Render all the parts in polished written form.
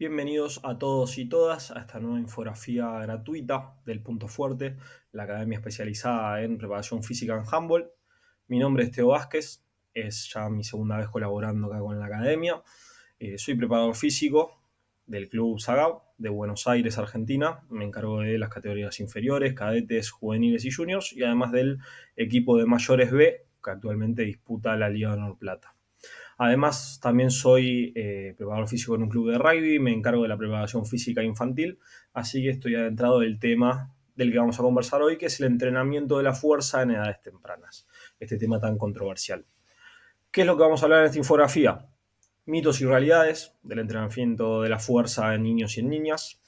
Bienvenidos a todos y todas a esta nueva infografía gratuita del Punto Fuerte, la academia especializada en preparación física en handball. Mi nombre es Teo Vázquez, es ya mi segunda vez colaborando acá con la academia. Soy preparador físico del Club Sagao de Buenos Aires, Argentina. Me encargo de las categorías inferiores, cadetes, juveniles y juniors, y además del equipo de mayores B, que actualmente disputa la Liga de Honor Plata. Además, también soy preparador físico en un club de rugby, me encargo de la preparación física infantil, así que estoy adentrado del tema del que vamos a conversar hoy, que es el entrenamiento de la fuerza en edades tempranas, este tema tan controversial. ¿Qué es lo que vamos a hablar en esta infografía? Mitos y realidades del entrenamiento de la fuerza en niños y en niñas,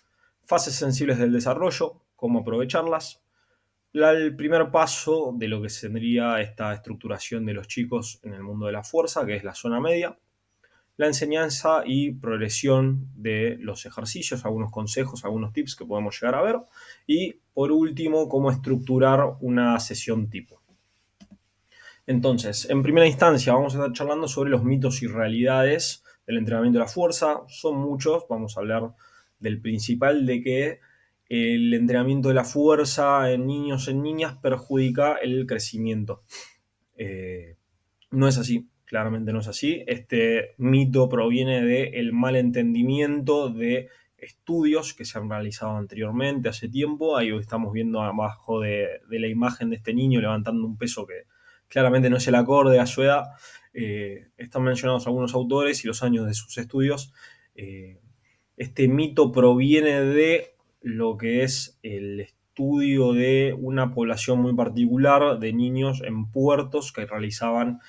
fases sensibles del desarrollo, cómo aprovecharlas, el primer paso de lo que tendría esta estructuración de los chicos en el mundo de la fuerza, que es la zona media, la enseñanza y progresión de los ejercicios, algunos consejos, algunos tips que podemos llegar a ver, y por último, cómo estructurar una sesión tipo. Entonces, en primera instancia, vamos a estar charlando sobre los mitos y realidades del entrenamiento de la fuerza. Son muchos, vamos a hablar del principal, de que el entrenamiento de la fuerza en niños y en niñas perjudica el crecimiento. No es así, claramente no es así. Este mito proviene del mal entendimiento de estudios que se han realizado anteriormente, hace tiempo. Ahí estamos viendo abajo de la imagen de este niño levantando un peso que claramente no es el acorde a su edad. Están mencionados algunos autores y los años de sus estudios. Este mito proviene de lo que es el estudio de una población muy particular de niños en puertos que realizaban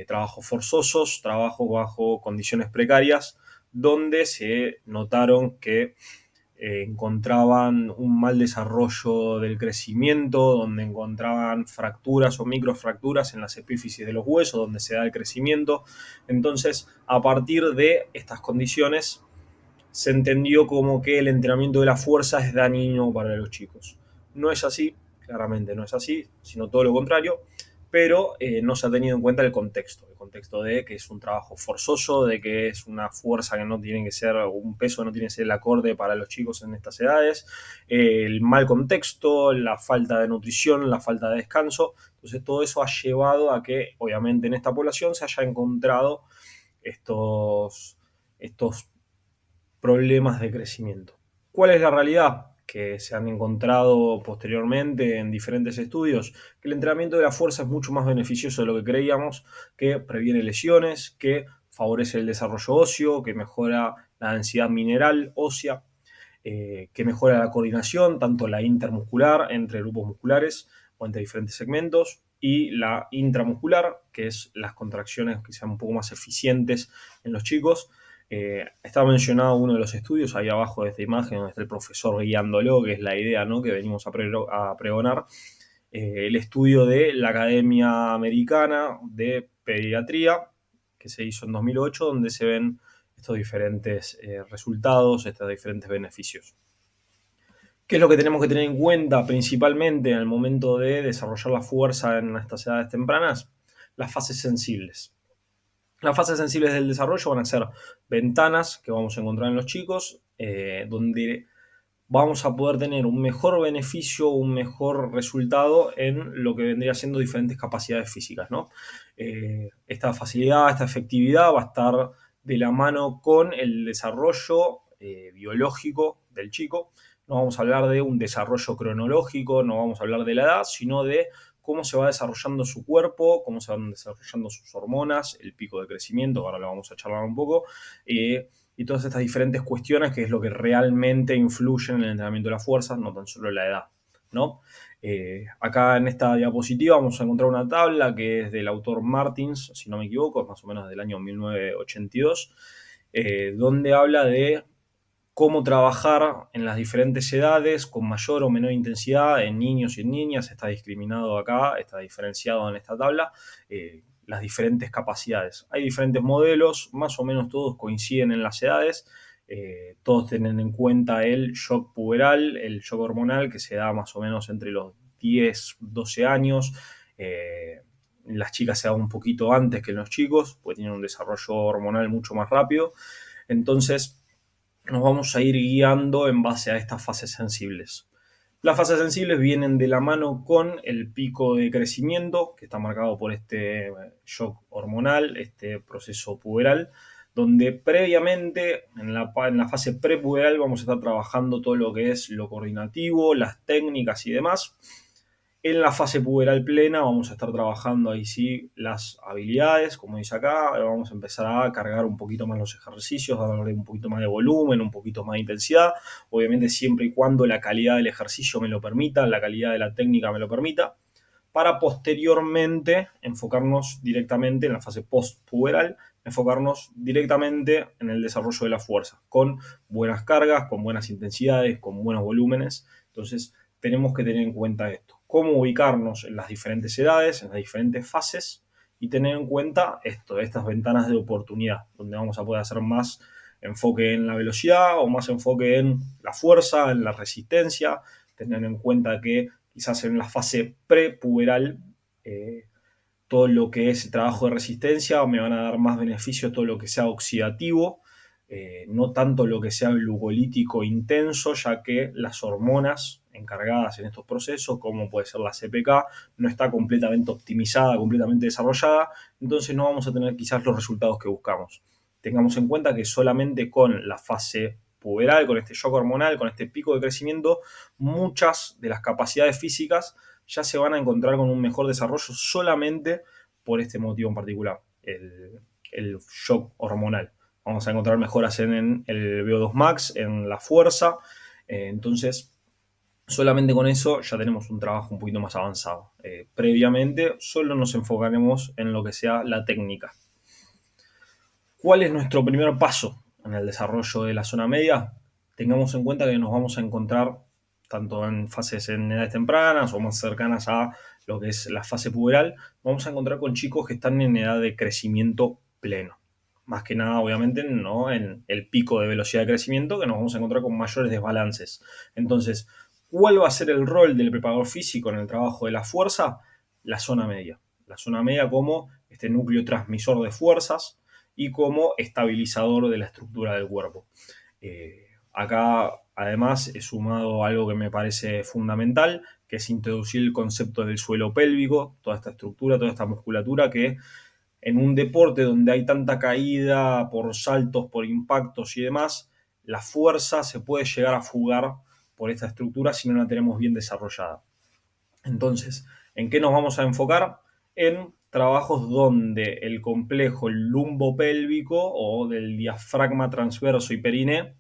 trabajos forzosos, trabajos bajo condiciones precarias, donde se notaron que encontraban un mal desarrollo del crecimiento, donde encontraban fracturas o microfracturas en las epífisis de los huesos, donde se da el crecimiento. Entonces, a partir de estas condiciones, se entendió como que el entrenamiento de la fuerza es dañino para los chicos. No es así, claramente no es así, sino todo lo contrario, pero no se ha tenido en cuenta el contexto de que es un trabajo forzoso, de que es una fuerza que no tiene que ser, un peso que no tiene que ser el acorde para los chicos en estas edades, el mal contexto, la falta de nutrición, la falta de descanso. Entonces todo eso ha llevado a que, obviamente, en esta población se haya encontrado estos problemas de crecimiento. ¿Cuál es la realidad? Que se han encontrado posteriormente en diferentes estudios, que el entrenamiento de la fuerza es mucho más beneficioso de lo que creíamos, que previene lesiones, que favorece el desarrollo óseo, que mejora la densidad mineral ósea, que mejora la coordinación, tanto la intermuscular entre grupos musculares o entre diferentes segmentos, y la intramuscular, que es las contracciones que sean un poco más eficientes en los chicos. Está mencionado uno de los estudios ahí abajo de esta imagen, donde está el profesor guiándolo, que es la idea, ¿no?, que venimos a pregonar. El estudio de la Academia Americana de Pediatría, que se hizo en 2008, donde se ven estos diferentes resultados, estos diferentes beneficios. ¿Qué es lo que tenemos que tener en cuenta principalmente en el momento de desarrollar la fuerza en estas edades tempranas? Las fases sensibles. Las fases sensibles del desarrollo van a ser ventanas que vamos a encontrar en los chicos, donde vamos a poder tener un mejor beneficio, un mejor resultado en lo que vendría siendo diferentes capacidades físicas, ¿no? Esta facilidad, esta efectividad va a estar de la mano con el desarrollo biológico del chico. No vamos a hablar de un desarrollo cronológico, no vamos a hablar de la edad, sino de cómo se va desarrollando su cuerpo, cómo se van desarrollando sus hormonas, el pico de crecimiento, ahora lo vamos a charlar un poco, y todas estas diferentes cuestiones, que es lo que realmente influye en el entrenamiento de la fuerza, no tan solo la edad, ¿no? Acá en esta diapositiva vamos a encontrar una tabla que es del autor Martins, si no me equivoco, es más o menos del año 1982, donde habla de cómo trabajar en las diferentes edades con mayor o menor intensidad en niños y en niñas. Está discriminado acá, está diferenciado en esta tabla, las diferentes capacidades. Hay diferentes modelos, más o menos todos coinciden en las edades, todos tienen en cuenta el shock puberal, el shock hormonal, que se da más o menos entre los 10, 12 años. En las chicas se da un poquito antes que en los chicos, porque tienen un desarrollo hormonal mucho más rápido. Entonces, nos vamos a ir guiando en base a estas fases sensibles. Las fases sensibles vienen de la mano con el pico de crecimiento, que está marcado por este shock hormonal, este proceso puberal, donde previamente, en la fase prepuberal, vamos a estar trabajando todo lo que es lo coordinativo, las técnicas y demás. En la fase puberal plena vamos a estar trabajando ahí sí las habilidades, como dice acá, vamos a empezar a cargar un poquito más los ejercicios, darle un poquito más de volumen, un poquito más de intensidad, obviamente siempre y cuando la calidad del ejercicio me lo permita, la calidad de la técnica me lo permita, para posteriormente enfocarnos directamente en la fase postpuberal, enfocarnos directamente en el desarrollo de la fuerza, con buenas cargas, con buenas intensidades, con buenos volúmenes. Entonces tenemos que tener en cuenta esto, cómo ubicarnos en las diferentes edades, en las diferentes fases, y tener en cuenta estas ventanas de oportunidad, donde vamos a poder hacer más enfoque en la velocidad o más enfoque en la fuerza, en la resistencia, tener en cuenta que quizás en la fase prepuberal, todo lo que es el trabajo de resistencia me van a dar más beneficios, todo lo que sea oxidativo, no tanto lo que sea glucolítico intenso, ya que las hormonas encargadas en estos procesos, como puede ser la CPK, no está completamente optimizada, completamente desarrollada, entonces no vamos a tener quizás los resultados que buscamos. Tengamos en cuenta que solamente con la fase puberal, con este shock hormonal, con este pico de crecimiento, muchas de las capacidades físicas ya se van a encontrar con un mejor desarrollo solamente por este motivo en particular, el shock hormonal. Vamos a encontrar mejoras en el VO2 max, en la fuerza, entonces solamente con eso ya tenemos un trabajo un poquito más avanzado. Previamente solo nos enfocaremos en lo que sea la técnica. ¿Cuál es nuestro primer paso en el desarrollo de la zona media? Tengamos en cuenta que nos vamos a encontrar tanto en fases en edades tempranas o más cercanas a lo que es la fase puberal, vamos a encontrar con chicos que están en edad de crecimiento pleno. Más que nada, obviamente, no en el pico de velocidad de crecimiento, que nos vamos a encontrar con mayores desbalances. Entonces, ¿cuál va a ser el rol del preparador físico en el trabajo de la fuerza? La zona media. La zona media como este núcleo transmisor de fuerzas y como estabilizador de la estructura del cuerpo. Acá además he sumado algo que me parece fundamental, que es introducir el concepto del suelo pélvico, toda esta estructura, toda esta musculatura que en un deporte donde hay tanta caída por saltos, por impactos y demás, la fuerza se puede llegar a fugar por esta estructura si no la tenemos bien desarrollada. Entonces, ¿en qué nos vamos a enfocar? En trabajos donde el complejo lumbopélvico o del diafragma transverso y periné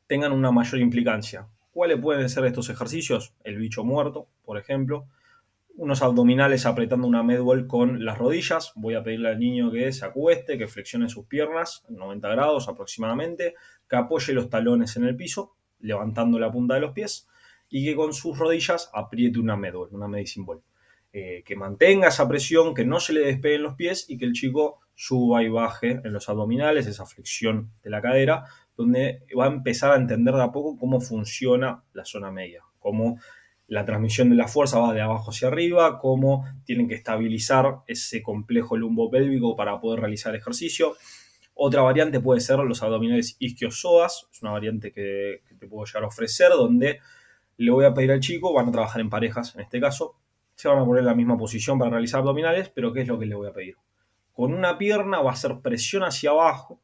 tengan una mayor implicancia. ¿Cuáles pueden ser estos ejercicios? El bicho muerto, por ejemplo. Unos abdominales apretando una medball con las rodillas. Voy a pedirle al niño que se acueste, que flexione sus piernas, 90 grados aproximadamente, que apoye los talones en el piso, levantando la punta de los pies, y que con sus rodillas apriete una medball, una medicine ball. Que mantenga esa presión, que no se le despeguen los pies y que el chico suba y baje en los abdominales, esa flexión de la cadera, donde va a empezar a entender de a poco cómo funciona la zona media, cómo la transmisión de la fuerza va de abajo hacia arriba, cómo tienen que estabilizar ese complejo lumbopélvico para poder realizar ejercicio. Otra variante puede ser los abdominales isquiosoas, es una variante que te puedo llegar a ofrecer, donde le voy a pedir al chico, van a trabajar en parejas en este caso, se van a poner en la misma posición para realizar abdominales, pero ¿qué es lo que le voy a pedir? Con una pierna va a hacer presión hacia abajo,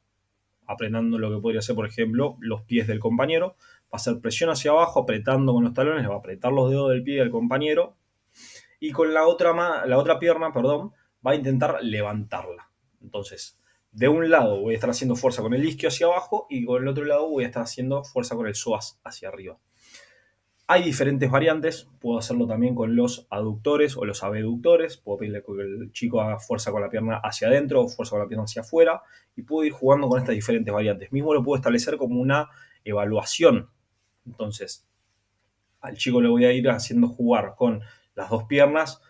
apretando lo que podría ser, por ejemplo, los pies del compañero, va a hacer presión hacia abajo, apretando con los talones, le va a apretar los dedos del pie del compañero, y con la otra pierna, perdón, va a intentar levantarla. Entonces, de un lado voy a estar haciendo fuerza con el isquio hacia abajo y con el otro lado voy a estar haciendo fuerza con el psoas hacia arriba. Hay diferentes variantes, puedo hacerlo también con los aductores o los abductores, puedo pedirle que el chico haga fuerza con la pierna hacia adentro o fuerza con la pierna hacia afuera y puedo ir jugando con estas diferentes variantes. Mismo lo puedo establecer como una evaluación. Entonces, al chico le voy a ir haciendo jugar con las dos piernas,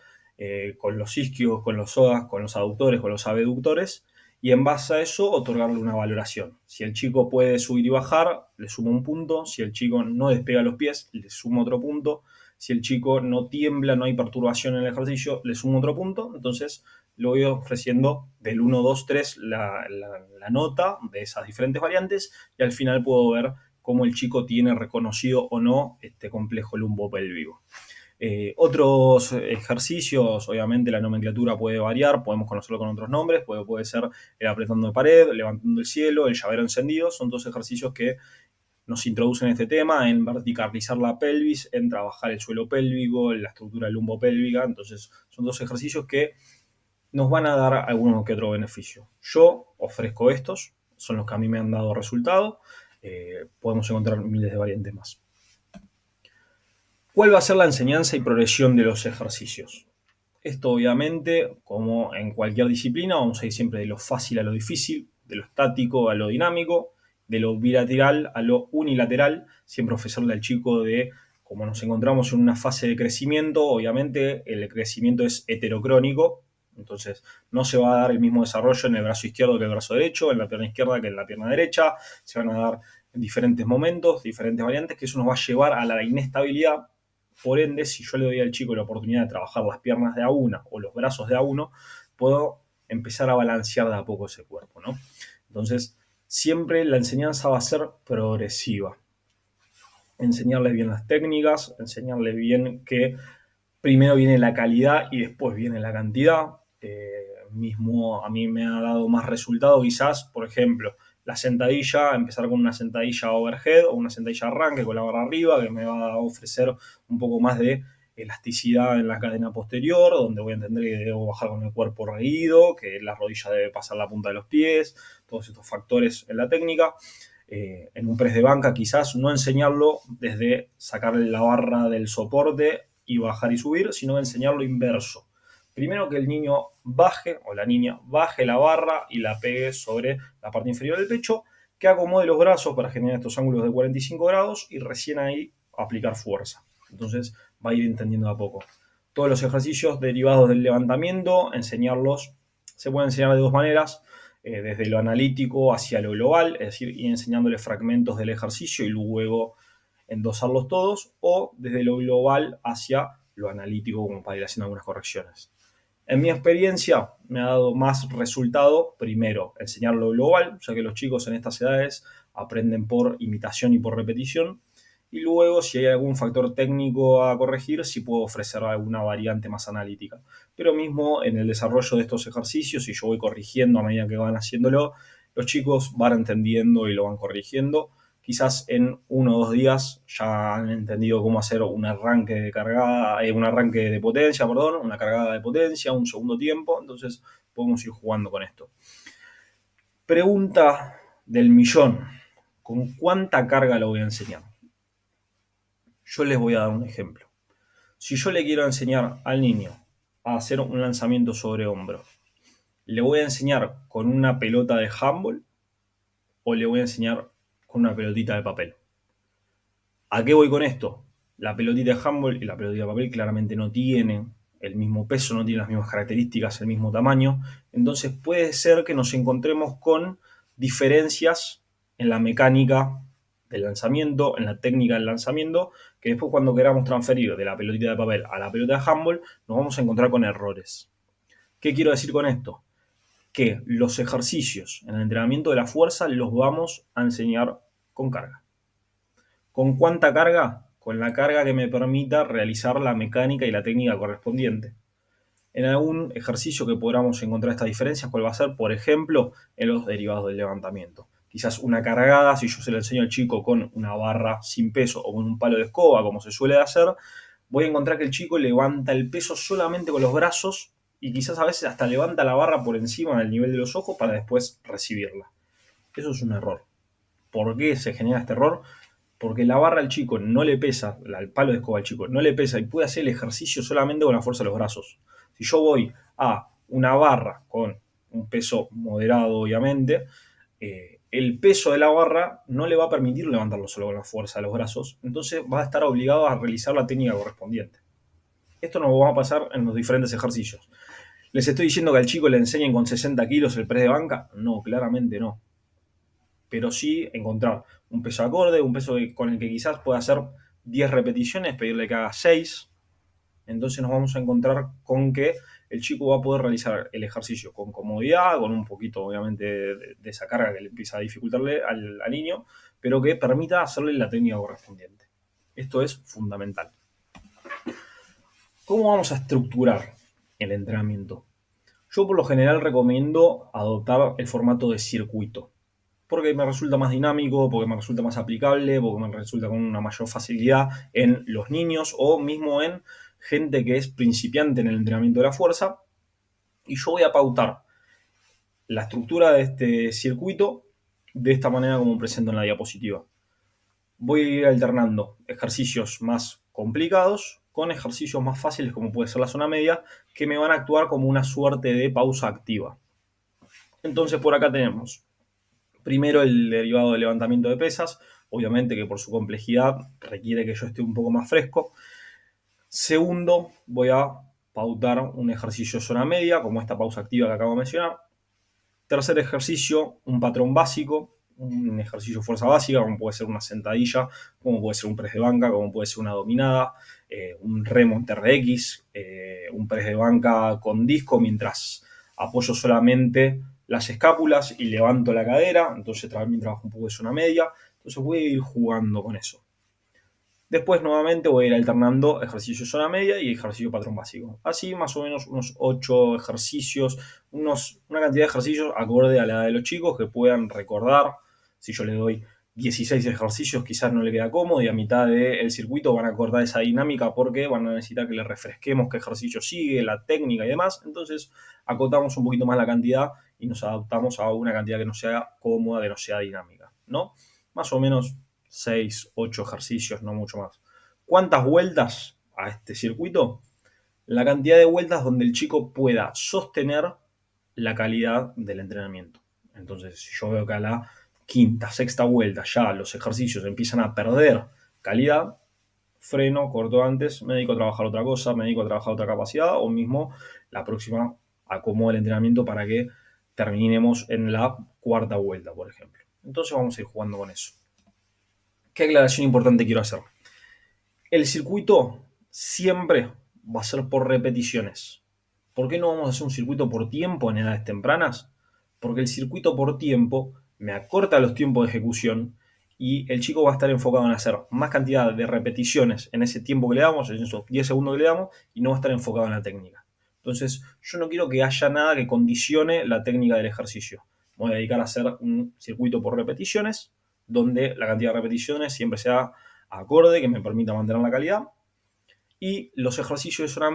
con los isquios, con los psoas, con los aductores, con los abductores, y en base a eso otorgarle una valoración. Si el chico puede subir y bajar, le sumo un punto. Si el chico no despega los pies, le sumo otro punto. Si el chico no tiembla, no hay perturbación en el ejercicio, le sumo otro punto. Entonces lo voy ofreciendo del 1, 2, 3 la nota de esas diferentes variantes y al final puedo ver cómo el chico tiene reconocido o no este complejo lumbopélvico. Otros ejercicios, obviamente la nomenclatura puede variar, podemos conocerlo con otros nombres, puede ser el apretando de pared, levantando el cielo, el llavero encendido, son dos ejercicios que nos introducen este tema en verticalizar la pelvis, en trabajar el suelo pélvico, la estructura lumbopélvica, entonces son dos ejercicios que nos van a dar alguno que otro beneficio. Yo ofrezco estos, son los que a mí me han dado resultado, podemos encontrar miles de variantes más. ¿Cuál va a ser la enseñanza y progresión de los ejercicios? Esto obviamente, como en cualquier disciplina, vamos a ir siempre de lo fácil a lo difícil, de lo estático a lo dinámico, de lo bilateral a lo unilateral, siempre ofrecerle al chico de, como nos encontramos en una fase de crecimiento, obviamente el crecimiento es heterocrónico, entonces no se va a dar el mismo desarrollo en el brazo izquierdo que el brazo derecho, en la pierna izquierda que en la pierna derecha, se van a dar diferentes momentos, diferentes variantes, que eso nos va a llevar a la inestabilidad. Por ende, si yo le doy al chico la oportunidad de trabajar las piernas de a una o los brazos de a uno, puedo empezar a balancear de a poco ese cuerpo, ¿no? Entonces, siempre la enseñanza va a ser progresiva. Enseñarle bien las técnicas, enseñarle bien que primero viene la calidad y después viene la cantidad. Mismo a mí me ha dado más resultado quizás, por ejemplo, la sentadilla, empezar con una sentadilla overhead o una sentadilla arranque con la barra arriba, que me va a ofrecer un poco más de elasticidad en la cadena posterior, donde voy a entender que debo bajar con el cuerpo erguido, que la rodilla debe pasar la punta de los pies, todos estos factores en la técnica. En un press de banca quizás no enseñarlo desde sacarle la barra del soporte y bajar y subir, sino enseñarlo inverso. Primero que el niño baje o la niña baje la barra y la pegue sobre la parte inferior del pecho, que acomode los brazos para generar estos ángulos de 45 grados y recién ahí aplicar fuerza. Entonces va a ir entendiendo a poco. Todos los ejercicios derivados del levantamiento, enseñarlos, se pueden enseñar de dos maneras, desde lo analítico hacia lo global, es decir, ir enseñándole fragmentos del ejercicio y luego endosarlos todos, o desde lo global hacia lo analítico como para ir haciendo algunas correcciones. En mi experiencia me ha dado más resultado, primero, enseñar lo global, ya que los chicos en estas edades aprenden por imitación y por repetición, y luego si hay algún factor técnico a corregir, sí puedo ofrecer alguna variante más analítica. Pero mismo en el desarrollo de estos ejercicios, si yo voy corrigiendo a medida que van haciéndolo, los chicos van entendiendo y lo van corrigiendo. Quizás en 1 o 2 días ya han entendido cómo hacer un arranque de cargada, un arranque de potencia, perdón, una cargada de potencia, un segundo tiempo, entonces podemos ir jugando con esto. Pregunta del millón: ¿con cuánta carga lo voy a enseñar? Yo les voy a dar un ejemplo. Si yo le quiero enseñar al niño a hacer un lanzamiento sobre hombro, ¿le voy a enseñar con una pelota de handball o le voy a enseñar con una pelotita de papel? ¿A qué voy con esto? La pelotita de handball y la pelotita de papel claramente no tienen el mismo peso, no tienen las mismas características, el mismo tamaño. Entonces puede ser que nos encontremos con diferencias en la mecánica del lanzamiento, en la técnica del lanzamiento, que después cuando queramos transferir de la pelotita de papel a la pelota de handball, nos vamos a encontrar con errores. ¿Qué quiero decir con esto? Que los ejercicios en el entrenamiento de la fuerza los vamos a enseñar con carga. ¿Con cuánta carga? Con la carga que me permita realizar la mecánica y la técnica correspondiente. En algún ejercicio que podamos encontrar estas diferencias, ¿cuál va a ser? Por ejemplo, en los derivados del levantamiento. Quizás una cargada, si yo se lo enseño al chico con una barra sin peso o con un palo de escoba, como se suele hacer, voy a encontrar que el chico levanta el peso solamente con los brazos y quizás a veces hasta levanta la barra por encima del nivel de los ojos para después recibirla. Eso es un error. ¿Por qué se genera este error? Porque la barra al chico no le pesa, el palo de escoba al chico no le pesa y puede hacer el ejercicio solamente con la fuerza de los brazos. Si yo voy a una barra con un peso moderado, obviamente, el peso de la barra no le va a permitir levantarlo solo con la fuerza de los brazos, entonces va a estar obligado a realizar la técnica correspondiente. Esto nos va a pasar en los diferentes ejercicios. ¿Les estoy diciendo que al chico le enseñen con 60 kilos el press de banca? No, claramente no. Pero sí encontrar un peso acorde, un peso con el que quizás pueda hacer 10 repeticiones, pedirle que haga 6. Entonces nos vamos a encontrar con que el chico va a poder realizar el ejercicio con comodidad, con un poquito, obviamente, de esa carga que le empieza a dificultarle al niño, pero que permita hacerle la técnica correspondiente. Esto es fundamental. ¿Cómo vamos a estructurar el entrenamiento? Yo por lo general recomiendo adoptar el formato de circuito, porque me resulta más dinámico, porque me resulta más aplicable, porque me resulta con una mayor facilidad en los niños o mismo en gente que es principiante en el entrenamiento de la fuerza. Y yo voy a pautar la estructura de este circuito de esta manera como presento en la diapositiva. Voy a ir alternando ejercicios más complicados con ejercicios más fáciles como puede ser la zona media, que me van a actuar como una suerte de pausa activa. Entonces por acá tenemos primero el derivado de levantamiento de pesas, obviamente que por su complejidad requiere que yo esté un poco más fresco. Segundo, voy a pautar un ejercicio zona media, como esta pausa activa que acabo de mencionar. Tercer ejercicio, un patrón básico, un ejercicio fuerza básica, como puede ser una sentadilla, como puede ser un press de banca, como puede ser una dominada, un remo en TRX, un press de banca con disco mientras apoyo solamente las escápulas y levanto la cadera, entonces también trabajo un poco de zona media, entonces voy a ir jugando con eso. Después nuevamente voy a ir alternando ejercicio zona media y ejercicio patrón básico. Así más o menos unos 8 ejercicios, una cantidad de ejercicios acorde a la edad de los chicos que puedan recordar. Si yo le doy 16 ejercicios quizás no le queda cómodo y a mitad del circuito van a acordar esa dinámica porque van a necesitar que le refresquemos qué ejercicio sigue, la técnica y demás. Entonces acotamos un poquito más la cantidad y nos adaptamos a una cantidad que no sea cómoda, que no sea dinámica, ¿no? Más o menos 6, 8 ejercicios, no mucho más. ¿Cuántas vueltas a este circuito? La cantidad de vueltas donde el chico pueda sostener la calidad del entrenamiento. Entonces, si yo veo que a la quinta, sexta vuelta ya los ejercicios empiezan a perder calidad, freno, corto antes, me dedico a trabajar otra cosa, me dedico a trabajar otra capacidad o mismo la próxima acomodo el entrenamiento para que terminemos en la cuarta vuelta, por ejemplo. Entonces vamos a ir jugando con eso. ¿Qué aclaración importante quiero hacer? El circuito siempre va a ser por repeticiones. ¿Por qué no vamos a hacer un circuito por tiempo en edades tempranas? Porque el circuito por tiempo me acorta los tiempos de ejecución y el chico va a estar enfocado en hacer más cantidad de repeticiones en ese tiempo que le damos, en esos 10 segundos que le damos, y no va a estar enfocado en la técnica. Entonces, yo no quiero que haya nada que condicione la técnica del ejercicio. Voy a dedicar a hacer un circuito por repeticiones, donde la cantidad de repeticiones siempre sea acorde, que me permita mantener la calidad. Y los ejercicios de zona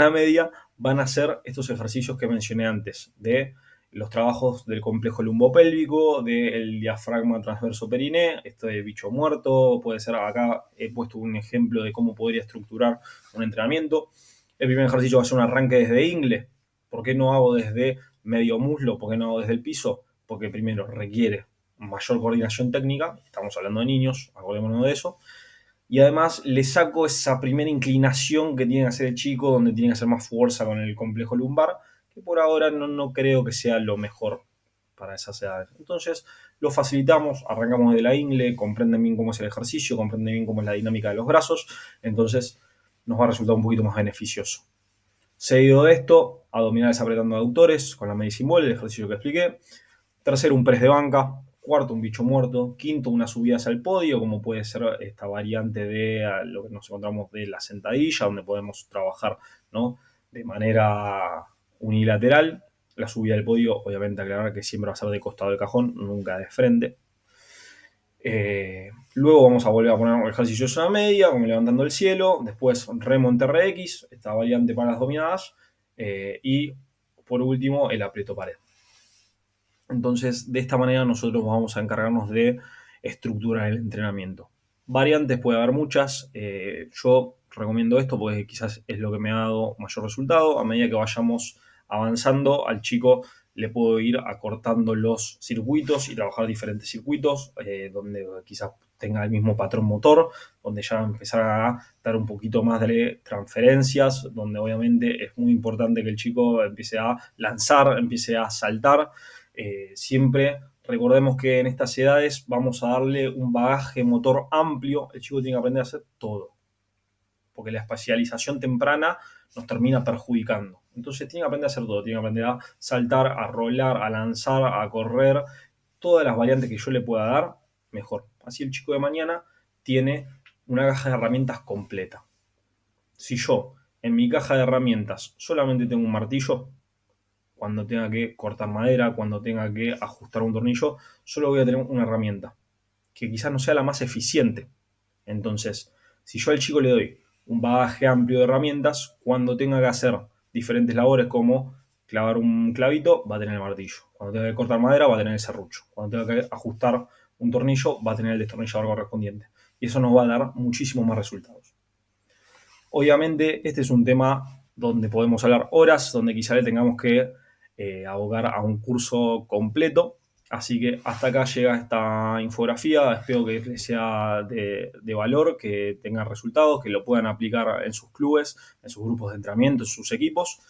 media van a ser estos ejercicios que mencioné antes, de los trabajos del complejo lumbopélvico, del diafragma transverso periné, esto de bicho muerto, puede ser, acá he puesto un ejemplo de cómo podría estructurar un entrenamiento. El primer ejercicio va a ser un arranque desde ingle. ¿Por qué no hago desde medio muslo? ¿Por qué no hago desde el piso? Porque primero requiere mayor coordinación técnica, estamos hablando de niños, acordémonos de eso, y además le saco esa primera inclinación que tiene que hacer el chico, donde tiene que hacer más fuerza con el complejo lumbar, que por ahora no creo que sea lo mejor para esas edades. Entonces lo facilitamos, arrancamos desde la ingle, comprenden bien cómo es el ejercicio, comprenden bien cómo es la dinámica de los brazos, entonces nos va a resultar un poquito más beneficioso. Seguido de esto, abdominales apretando aductores con la medicine ball, el ejercicio que expliqué. Tercero, un press de banca. Cuarto, un bicho muerto. Quinto, una subida hacia el podio, como puede ser esta variante de lo que nos encontramos de la sentadilla, donde podemos trabajar, ¿no?, de manera unilateral. La subida del podio, obviamente aclarar que siempre va a ser de costado del cajón, nunca de frente. Luego vamos a volver a poner ejercicio de zona media, como levantando el cielo. Después remo en TRX, esta variante para las dominadas. Y por último, el aprieto pared. Entonces, de esta manera nosotros vamos a encargarnos de estructurar el entrenamiento. Variantes puede haber muchas. Yo recomiendo esto porque quizás es lo que me ha dado mayor resultado. A medida que vayamos avanzando, al chico le puedo ir acortando los circuitos y trabajar diferentes circuitos, donde quizás tenga el mismo patrón motor, donde ya empezar a dar un poquito más de transferencias, donde obviamente es muy importante que el chico empiece a lanzar, empiece a saltar. Siempre recordemos que en estas edades vamos a darle un bagaje motor amplio. El chico tiene que aprender a hacer todo. porque la especialización temprana nos termina perjudicando. Entonces tiene que aprender a hacer todo, tiene que aprender a saltar, a rolar, a lanzar, a correr, todas las variantes que yo le pueda dar, mejor. Así el chico de mañana tiene una caja de herramientas completa. Si yo en mi caja de herramientas solamente tengo un martillo, cuando tenga que cortar madera, cuando tenga que ajustar un tornillo, solo voy a tener una herramienta, que quizás no sea la más eficiente. Entonces, si yo al chico le doy un bagaje amplio de herramientas, cuando tenga que hacer diferentes labores como clavar un clavito, va a tener el martillo. Cuando tenga que cortar madera, va a tener el serrucho. Cuando tenga que ajustar un tornillo, va a tener el destornillador correspondiente. Y eso nos va a dar muchísimos más resultados. Obviamente, este es un tema donde podemos hablar horas, donde quizá le tengamos que abocar a un curso completo. Así que hasta acá llega esta infografía. Espero que les sea de valor, que tengan resultados, que lo puedan aplicar en sus clubes, en sus grupos de entrenamiento, en sus equipos.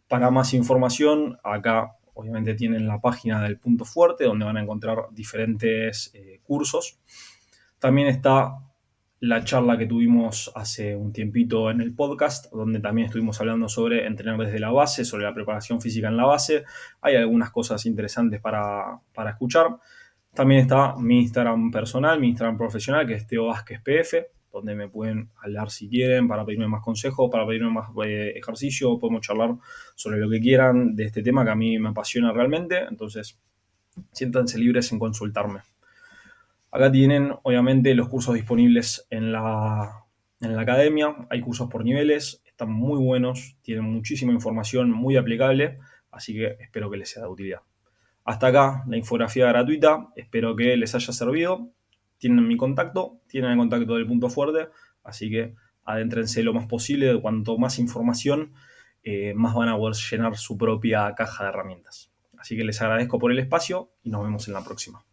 Para más información, acá obviamente tienen la página del Punto Fuerte, donde van a encontrar diferentes cursos. También está la charla que tuvimos hace un tiempito en el podcast, donde también estuvimos hablando sobre entrenar desde la base, sobre la preparación física en la base. Hay algunas cosas interesantes para escuchar. También está mi Instagram personal, mi Instagram profesional, que es Teo Vázquez PF, donde me pueden hablar si quieren, para pedirme más consejos, para pedirme más ejercicio. Podemos charlar sobre lo que quieran de este tema que a mí me apasiona realmente. Entonces, siéntanse libres en consultarme. Acá tienen, obviamente, los cursos disponibles en la academia. Hay cursos por niveles, están muy buenos, tienen muchísima información muy aplicable, así que espero que les sea de utilidad. Hasta acá la infografía gratuita, espero que les haya servido. Tienen mi contacto, tienen el contacto del Punto Fuerte, así que adéntrense lo más posible. Cuanto más información, más van a poder llenar su propia caja de herramientas. Así que les agradezco por el espacio y nos vemos en la próxima.